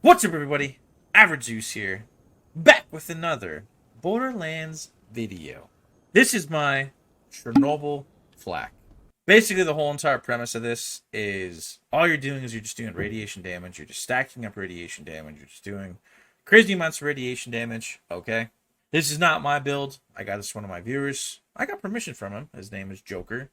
What's up, everybody? Average Zeus here, back with another Borderlands video. This is my Chernobyl Fl4k. Basically, the whole entire premise of this is all you're doing is you're just doing radiation damage. You're just stacking up radiation damage. You're just doing crazy amounts of radiation damage. Okay, this is not my build. I got this from one of my viewers. I got permission from him. His name is Joker.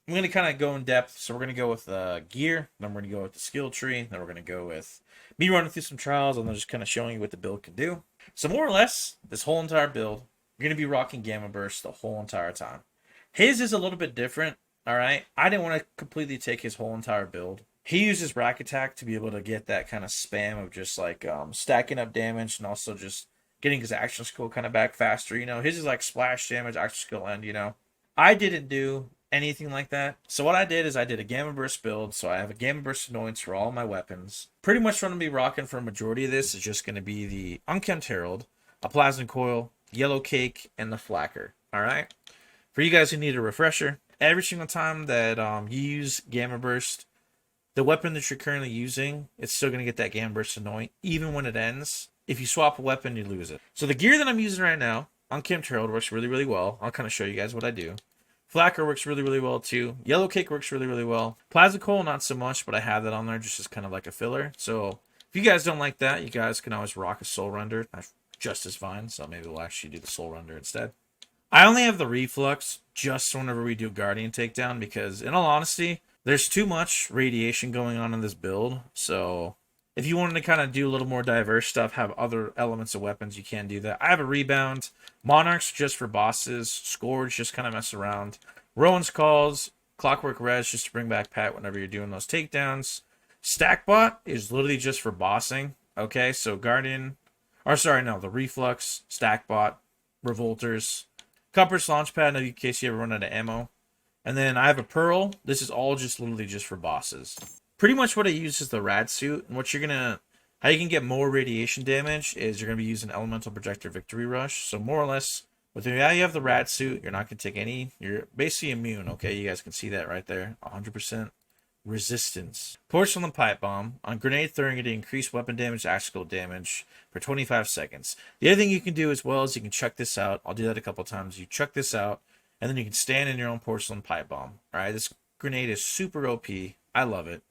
I'm going to kind of go in depth. So we're going to go with gear. Then we're going to go with the skill tree. Then we're going to go with me running through some trials. And then just kind of showing you what the build can do. So more or less, this whole entire build, you're going to be rocking Gamma Burst the whole entire time. His is a little bit different. All right. I didn't want to completely take his whole entire build. He uses Rack Attack to be able to get that kind of spam of just like stacking up damage and also just getting his action skill kind of back faster. You know, his is like splash damage, action skill end, you know. I didn't do anything like that. So what I did is I did a Gamma Burst build. So I have a Gamma Burst annoyance for all my weapons. Pretty much what I'm going to be rocking for a majority of this is just going to be the Unkempt Herald, a Plasma Coil, Yellow Cake, and the Fl4k. Alright? For you guys who need a refresher, every single time that you use Gamma Burst, the weapon that you're currently using, it's still going to get that Gamma Burst annoying, even when it ends. If you swap a weapon, you lose it. So the gear that I'm using right now, Unkempt Herald, works really, really well. I'll kind of show you guys what I do. Fl4k works really, really well too. Yellow Cake works really, really well. Plasma Coil, not so much, but I have that on there just as kind of like a filler. So if you guys don't like that, you guys can always rock a Soul Render. That's just as fine. So maybe we'll actually do the Soul Render instead. I only have the Reflux just whenever we do Guardian Takedown because, in all honesty, there's too much radiation going on in this build. So if you wanted to kind of do a little more diverse stuff, have other elements of weapons, you can do that. I have a Rebound. Monarch's just for bosses. Scourge just kind of mess around. Rowan's Calls. Clockwork Res just to bring back Pat whenever you're doing those takedowns. Stackbot is literally just for bossing. Okay, so Guardian. Or sorry, no, the Reflux, Stackbot, Revolters. Compass Launchpad in case you ever run out of ammo. And then I have a Pearl. This is all just literally just for bosses. Pretty much what I use is the Rad Suit. And what you're going to... How you can get more radiation damage is you're going to be using Elemental Projector Victory Rush. So more or less, with the how you have the Rad Suit, you're not going to take any... You're basically immune, okay? You guys can see that right there. 100% resistance. Porcelain Pipe Bomb. On grenade throwing, it increase weapon damage, actual damage for 25 seconds. The other thing you can do as well is you can chuck this out. I'll do that a couple times. You chuck this out, and then you can stand in your own Porcelain Pipe Bomb. Alright, this grenade is super OP. I love it.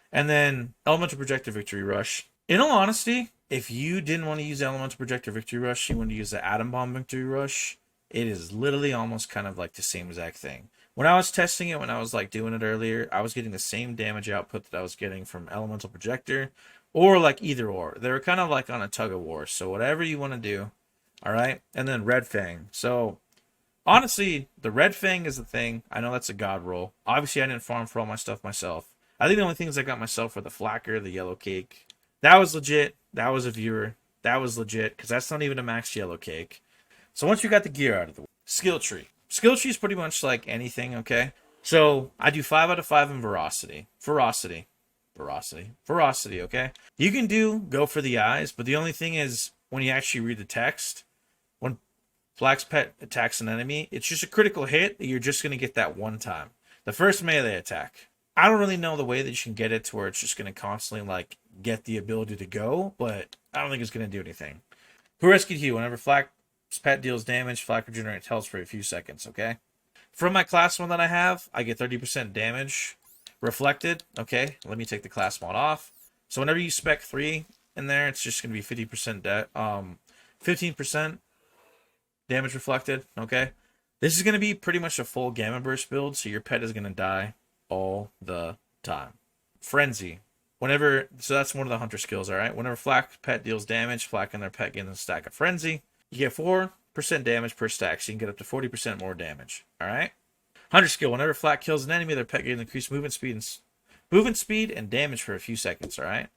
And then Elemental Projector Victory Rush. In all honesty, if you didn't want to use Elemental Projector Victory Rush, you want to use the Atom Bomb Victory Rush, it is literally almost kind of like the same exact thing. When I was testing it, when I was like doing it earlier, I was getting the same damage output that I was getting from Elemental Projector, or like either or. They were kind of like on a tug of war. So whatever you want to do, all right. And then Red Fang. So honestly, the Red Fang is the thing. I know that's a god roll. Obviously, I didn't farm for all my stuff myself. I think the only things I got myself were the Fl4k, the Yellow Cake. That was legit. That was a viewer. That was legit because that's not even a max Yellow Cake. So once you got the gear out of the way, skill tree. Skill tree is pretty much like anything, okay? So I do 5 out of 5 in Ferocity, okay? You can go for the eyes, but the only thing is when you actually read the text, when Fl4k's pet attacks an enemy, it's just a critical hit that you're just going to get that one time. The first melee attack. I don't really know the way that you can get it to where it's just going to constantly like get the ability to go, but I don't think it's going to do anything. Who Rescued Hugh? Whenever Fl4k's pet deals damage, Fl4k regenerates health for a few seconds, okay? From my class one that I have, I get 30% damage reflected, okay? Let me take the class mod off. So whenever you spec 3 in there, it's just going to be 15% damage reflected, okay? This is going to be pretty much a full Gamma Burst build, so your pet is going to die all the time. Frenzy. So that's one of the hunter skills, alright? Whenever Fl4k's pet deals damage, Fl4k and their pet get a stack of Frenzy. You get 4% damage per stack, so you can get up to 40% more damage, alright? Hunter skill. Whenever Fl4k kills an enemy, their pet gets increased movement speed and damage for a few seconds, alright?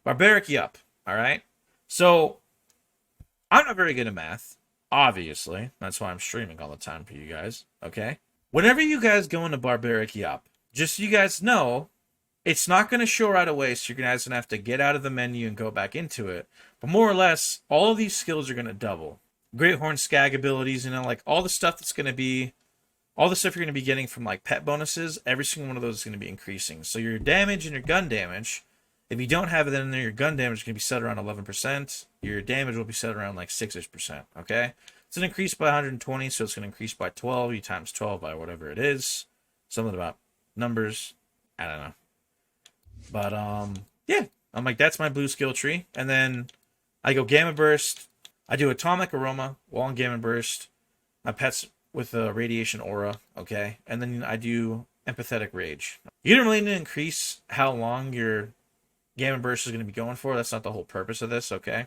Barbaric Yup, alright? So, I'm not very good at math, obviously. That's why I'm streaming all the time for you guys, okay? Whenever you guys go into Barbaric Yup, just so you guys know, it's not going to show right away, so you're guys going to have to get out of the menu and go back into it. But more or less, all of these skills are going to double. Great Horn Skag abilities, you know, like all the stuff that's going to be, all the stuff you're going to be getting from like pet bonuses, every single one of those is going to be increasing. So your damage and your gun damage If you don't have it in there, your gun damage is going to be set around 11%. Your damage will be set around like 6-ish%. Okay? It's an increase by 120, so it's going to increase by 12. You times 12 by whatever it is. Something about numbers. I don't know. But, yeah. I'm like, that's my blue skill tree. And then I go Gamma Burst. I do Atomic Aroma, Wall and Gamma Burst. My pet's with a Radiation Aura, okay? And then I do Empathetic Rage. You don't really need to increase how long your Gamma Burst is going to be going for. That's not the whole purpose of this, okay?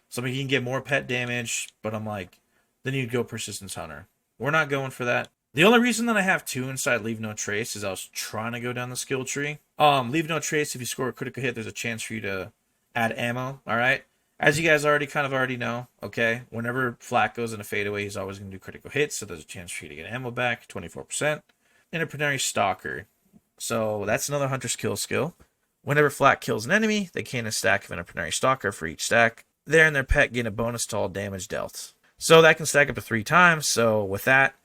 So I mean, you can get more pet damage, but I'm like, then you'd go Persistence Hunter. We're not going for that. The only reason that I have 2 inside Leave No Trace is I was trying to go down the skill tree. Leave No Trace, if you score a critical hit, there's a chance for you to add ammo, alright? As you guys already know, okay, whenever Flak goes in a fadeaway, he's always going to do critical hits, so there's a chance for you to get ammo back, 24%. Interplanetary Stalker. So that's another Hunter's Kill skill. Whenever Flak kills an enemy, they gain a stack of Interplanetary Stalker for each stack. They and their pet gain a bonus to all damage dealt. So that can stack up to 3 times, so with that,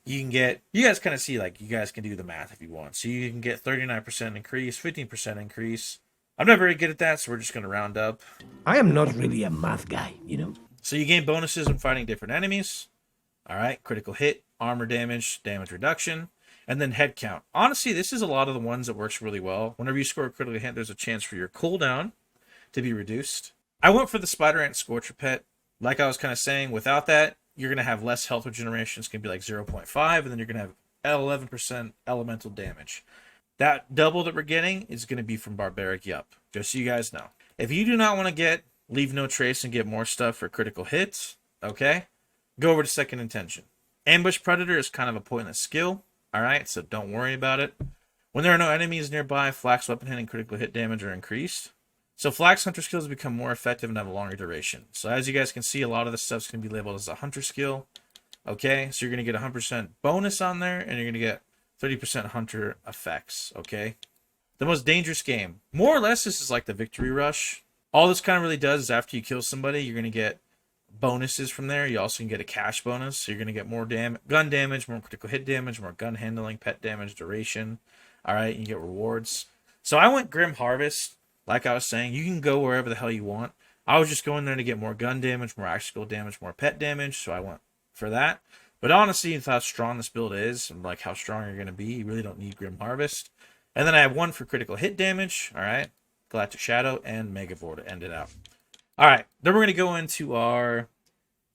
you can get, you guys kind of see, like, you guys can do the math if you want. So you can get 39% increase, 15% increase. I'm not very good at that, so we're just going to round up. I am not really a math guy, you know. So you gain bonuses when fighting different enemies. All right, critical hit, armor damage, damage reduction, and then head count. Honestly, this is a lot of the ones that works really well. Whenever you score a critical hit, there's a chance for your cooldown to be reduced. I went for the Spider Ant Scorcher pet. Like I was kind of saying, without that, you're going to have less health regeneration. It's going to be like 0.5, and then you're going to have 11% elemental damage. That double that we're getting is going to be from Barbaric Yup, just so you guys know. If you do not want to get Leave No Trace and get more stuff for critical hits, okay, go over to Second Intention. Ambush Predator is kind of a pointless skill, alright, so don't worry about it. When there are no enemies nearby, Flak's weapon hit and critical hit damage are increased. So Flak's Hunter skills become more effective and have a longer duration. So as you guys can see, a lot of this stuff's going to be labeled as a Hunter skill. Okay, so you're going to get 100% bonus on there, and you're going to get 30% Hunter effects, okay? The most dangerous game. More or less, this is like the Victory Rush. All this kind of really does is after you kill somebody, you're going to get bonuses from there. You also can get a cash bonus, so you're going to get more gun damage, more critical hit damage, more gun handling, pet damage, duration. All right, you get rewards. So I went Grim Harvest. Like I was saying, you can go wherever the hell you want. I was just going there to get more gun damage, more actual damage, more pet damage, so I went for that. But honestly, with how strong this build is, and like how strong you're going to be, you really don't need Grim Harvest. And then I have 1 for critical hit damage, alright, Galactic Shadow, and Megavore to end it out. Alright, then we're going to go into our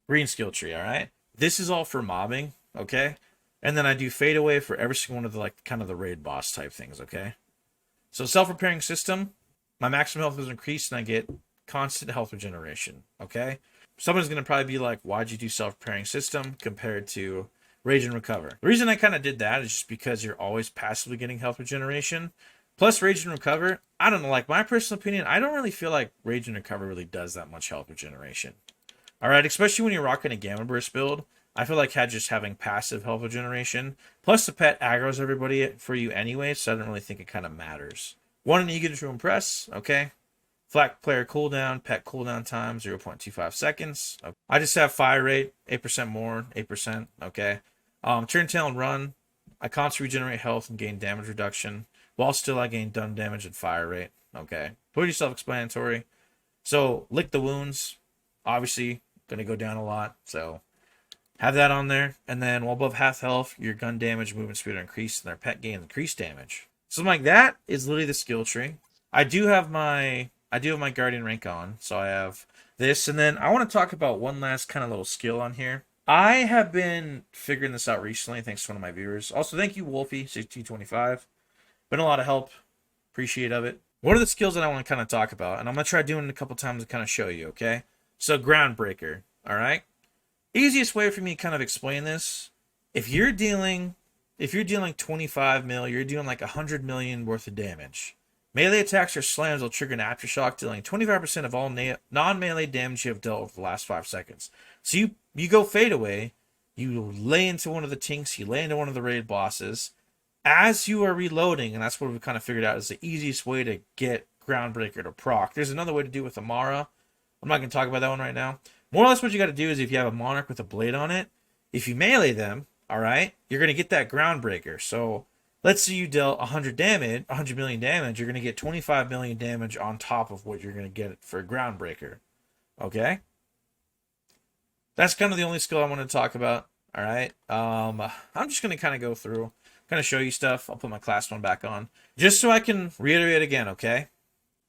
green skill tree, alright? This is all for mobbing, okay? And then I do Fade Away for every single one of the, like, kind of the raid boss type things, okay? So Self-Repairing System, my maximum health is increased, and I get constant health regeneration, okay? Someone's going to probably be like, why'd you do Self-Repairing System compared to Rage and Recover? The reason I kind of did that is just because you're always passively getting health regeneration. Plus Rage and Recover, I don't know, like my personal opinion, I don't really feel like Rage and Recover really does that much health regeneration. Alright, especially when you're rocking a Gamma Burst build, I feel like just having passive health regeneration. Plus the pet aggroes everybody for you anyway, so I don't really think it kind of matters. One and eager to impress, okay? Flak player cooldown, pet cooldown time, 0.25 seconds. I just have fire rate, 8% more, 8%, okay? Turn, tail, and run. I constantly regenerate health and gain damage reduction, while still I gain dumb damage and fire rate, okay? Pretty self-explanatory. So, lick the wounds, obviously, going to go down a lot, so have that on there. And then, while above half health, your gun damage, movement speed are increased, and their pet gains increased damage. Something like that is literally the skill tree. I do have my Guardian rank on, so I have this. And then I want to talk about one last kind of little skill on here. I have been figuring this out recently, thanks to one of my viewers. Also, thank you, Wolfie6225. Been a lot of help. Appreciate of it. One of the skills that I want to kind of talk about, and I'm going to try doing it a couple times to kind of show you, okay? So, Groundbreaker, all right? Easiest way for me to kind of explain this, if you're dealing 25 mil, you're doing like 100 million worth of damage. Melee attacks or slams will trigger an aftershock, dealing 25% of all non-melee damage you have dealt over the last 5 seconds. So you go Fade Away, you lay into one of the tinks, you lay into one of the raid bosses. As you are reloading, and that's what we've kind of figured out is the easiest way to get Groundbreaker to proc. There's another way to do it with Amara. I'm not going to talk about that one right now. More or less what you got to do is if you have a Monarch with a blade on it, if you melee them, alright, you're going to get that Groundbreaker. So let's say you dealt 100 damage, 100 million damage, you're going to get 25 million damage on top of what you're going to get for a Groundbreaker. Okay? That's kind of the only skill I want to talk about. All right. I'm just going to kind of go through, kind of show you stuff. I'll put my class 1 back on just so I can reiterate again. Okay.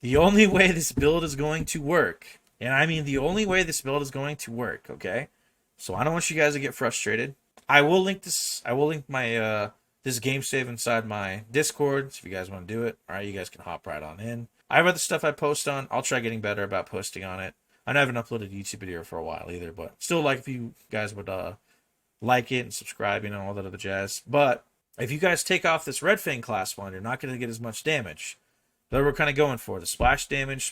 The only way this build is going to work, and I mean the only way this build is going to work. Okay. So I don't want you guys to get frustrated. I will link this. I will link my, this game save inside my Discord. So if you guys want to do it, all right, you guys can hop right on in. I have other stuff I post on. I'll try getting better about posting on it. I haven't uploaded a YouTube video for a while either, but still like if you guys would like it and subscribe, you know, all that other jazz. But if you guys take off this Red Fang class 1, you're not going to get as much damage. That we're kind of going for the splash damage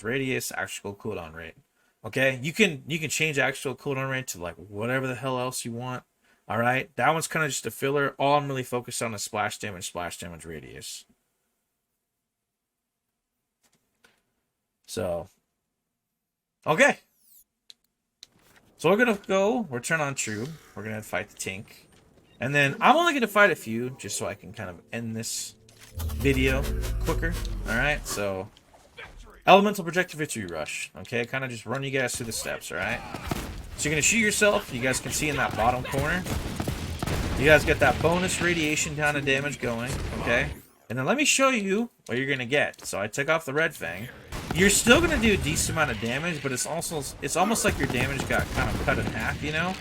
radius, actual cooldown rate. Okay, you can change actual cooldown rate to like whatever the hell else you want. All right, that one's kind of just a filler. All I'm really focused on is splash damage radius. So, okay. So we're going to go, we're turn on true. We're going to fight the Tink. And then I'm only going to fight a few just so I can kind of end this video quicker. Alright, so elemental projector victory rush. Okay, kind of just run you guys through the steps, alright? So you're going to shoot yourself. You guys can see in that bottom corner. You guys get that bonus radiation down and damage going, okay? And then let me show you what you're going to get. So I took off the Red Fang. You're still going to do a decent amount of damage, but it's almost like your damage got kind of cut in half, you know?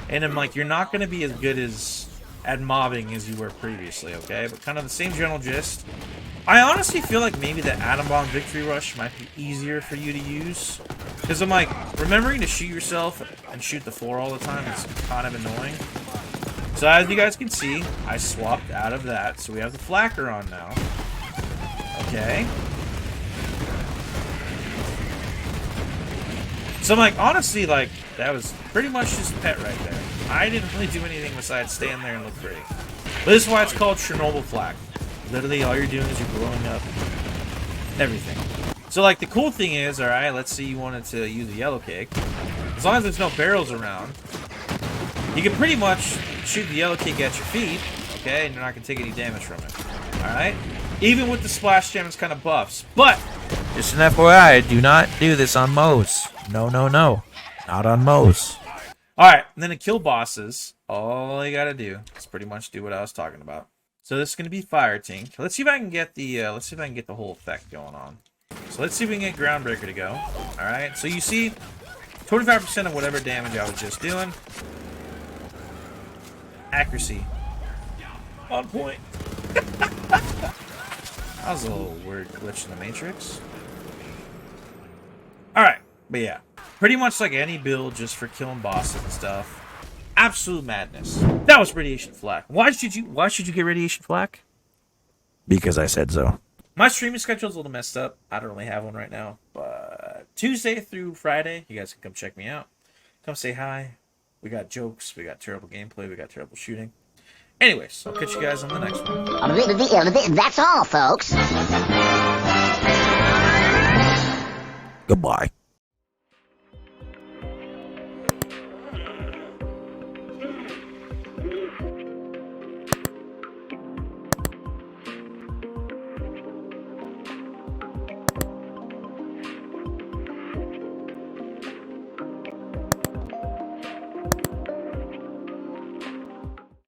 And I'm like, you're not going to be as good at mobbing as you were previously, okay? But kind of the same general gist. I honestly feel like maybe the Atom Bomb Victory Rush might be easier for you to use. Because I'm like, remembering to shoot yourself and shoot the floor all the time is kind of annoying. So as you guys can see, I swapped out of that. So we have the Fl4k on now. Okay. So I'm like, honestly, like, that was pretty much just pet right there. I didn't really do anything besides stand there and look pretty. But this is why it's called Chernobyl Fl4k. Literally, all you're doing is you're blowing up everything. So, like, the cool thing is, alright, let's say you wanted to use a yellow cake. As long as there's no barrels around, you can pretty much shoot the yellow cake at your feet, okay, and you're not going to take any damage from it. Alright? Even with the splash damage kind of buffs. But, just an FYI, do not do this on Moes. No, no, no. Not on Moes. Alright, and then to kill bosses, all you gotta do is pretty much do what I was talking about. So this is gonna be Fire Tink. Let's see if I can get the whole effect going on. So let's see if we can get Groundbreaker to go. Alright, so you see 25% of whatever damage I was just doing. Accuracy. On point. That was a little weird glitch in the Matrix. Alright, but yeah. Pretty much like any build just for killing bosses and stuff. Absolute madness. That was Radiation Fl4k. Why should you get Radiation Fl4k? Because I said so. My streaming schedule's a little messed up. I don't really have one right now. But Tuesday through Friday, you guys can come check me out. Come say hi. We got jokes. We got terrible gameplay. We got terrible shooting. Anyways, I'll catch you guys on the next one. That's all, folks. Goodbye.